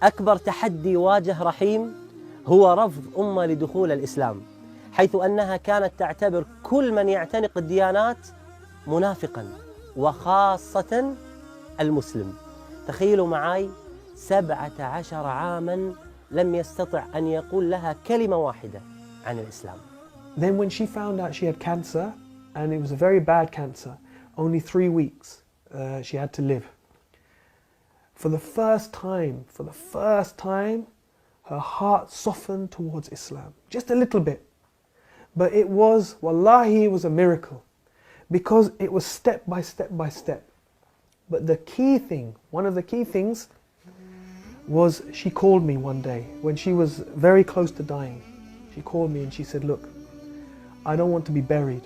أكبر تحدي واجه رحيم هو رفض أمة لدخول الإسلام، حيث أنها كانت تعتبر كل من يعتنق الديانات منافقاً، وخاصة المسلم. تخيلوا معي 17 عاماً لم يستطع أن يقول لها كلمة واحدة عن الإسلام. Then when she found out she had cancer, and it was a very bad cancer, only 3 weeks she had to live. For the first time, her heart softened towards Islam, just a little bit. But it was, wallahi, it was a miracle, because it was step by step by step. But the key thing, one of the key things, was she called me one day when she was very close to dying. She called me and she said, look, I don't want to be buried,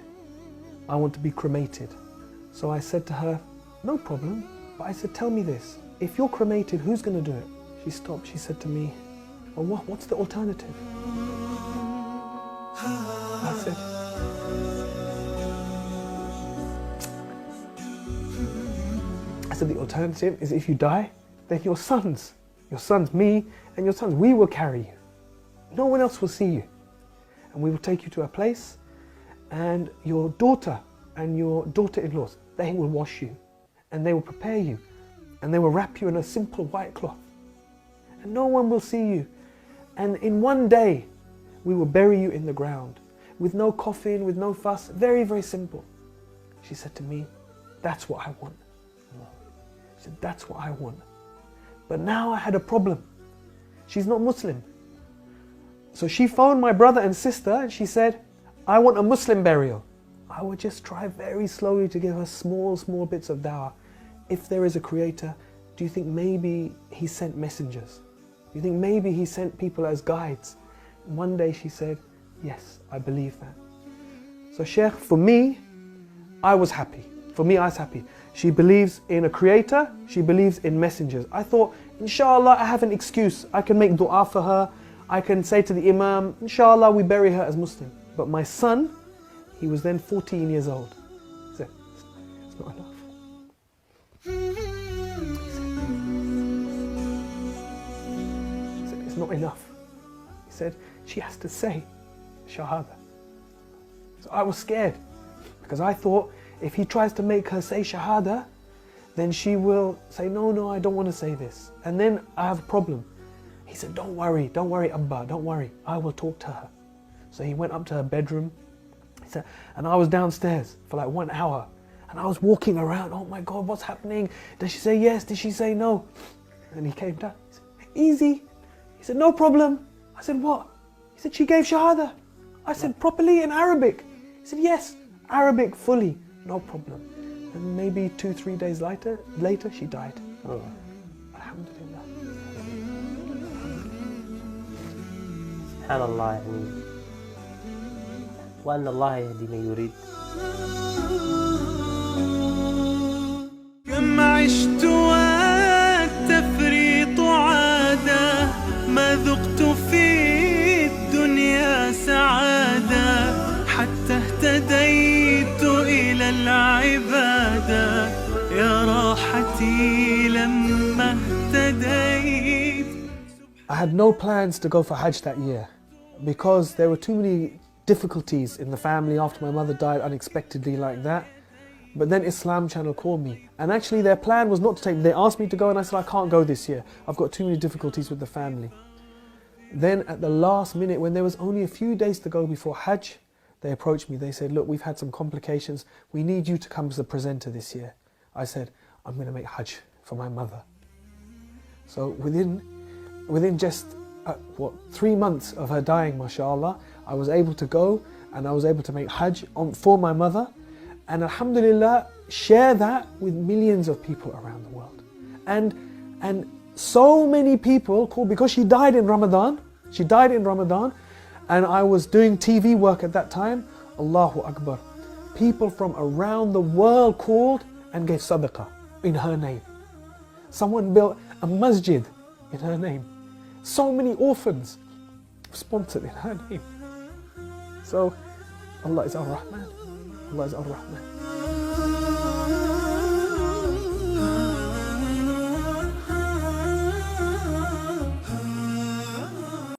I want to be cremated. So I said to her, no problem, but I said, tell me this, if you're cremated, who's going to do it? She stopped, she said to me, well, what's the alternative? I said, the alternative is if you die, then your sons, me and your sons, we will carry you. No one else will see you. And we will take you to a place, and your daughter and your daughter-in-laws, they will wash you, and they will prepare you, and they will wrap you in a simple white cloth. And no one will see you. And in one day, we will bury you in the ground, with no coffin, with no fuss, very, very simple. She said to me, that's what I want. She said, that's what I want. But now I had a problem. She's not Muslim. So she phoned my brother and sister and she said, I want a Muslim burial. I would just try very slowly to give her small bits of dawah. If there is a creator, do you think maybe he sent messengers? Do you think maybe he sent people as guides? And one day she said, yes, I believe that. So Sheikh, for me, I was happy. For me, I was happy. She believes in a creator, she believes in messengers. I thought, inshallah, I have an excuse. I can make dua for her. I can say to the imam, inshallah, we bury her as Muslim. But my son, he was then 14 years old. He said, it's not enough. He said, it's not enough. He said, she has to say Shahada. So I was scared, because I thought if he tries to make her say Shahada, then she will say, no, I don't want to say this. And then I have a problem. He said, don't worry, Abba, don't worry. I will talk to her. So he went up to her bedroom. He said, and I was downstairs for like 1 hour. And I was walking around, oh my God, what's happening? Did she say yes? Did she say no? And he came down. He said, easy. He said, no problem. I said, what? He said, she gave Shahada. I said, properly in Arabic? He said, yes, Arabic fully, no problem. And maybe 2-3 days later, she died. Oh. Alhamdulillah. سبحان الله يعني وأن الله يهدي من يريد. كم عشت والتفريط عادة ما ذقت في الدنيا سعادة حتى اهتديت إلى العبادة يا راحتي لما اهتديت. I had no plans to go for Hajj that year because there were too many difficulties in the family after my mother died unexpectedly like that. But then Islam Channel called me, and actually their plan was not to take me. They asked me to go and I said I can't go this year. I've got too many difficulties with the family. Then at the last minute, when there was only a few days to go before Hajj, they approached me. They said, look, we've had some complications. We need you to come as the presenter this year. I said, I'm going to make Hajj for my mother. So within just 3 months of her dying, mashallah, I was able to go and I was able to make Hajj for my mother, and alhamdulillah share that with millions of people around the world. And so many people called, because she died in Ramadan, and I was doing TV work at that time. Allahu Akbar, people from around the world called and gave sadaqah in her name. Someone built a masjid in her name. So many orphans sponsored in her name. So Allah is Ar-Rahman. Allah is Ar-Rahman.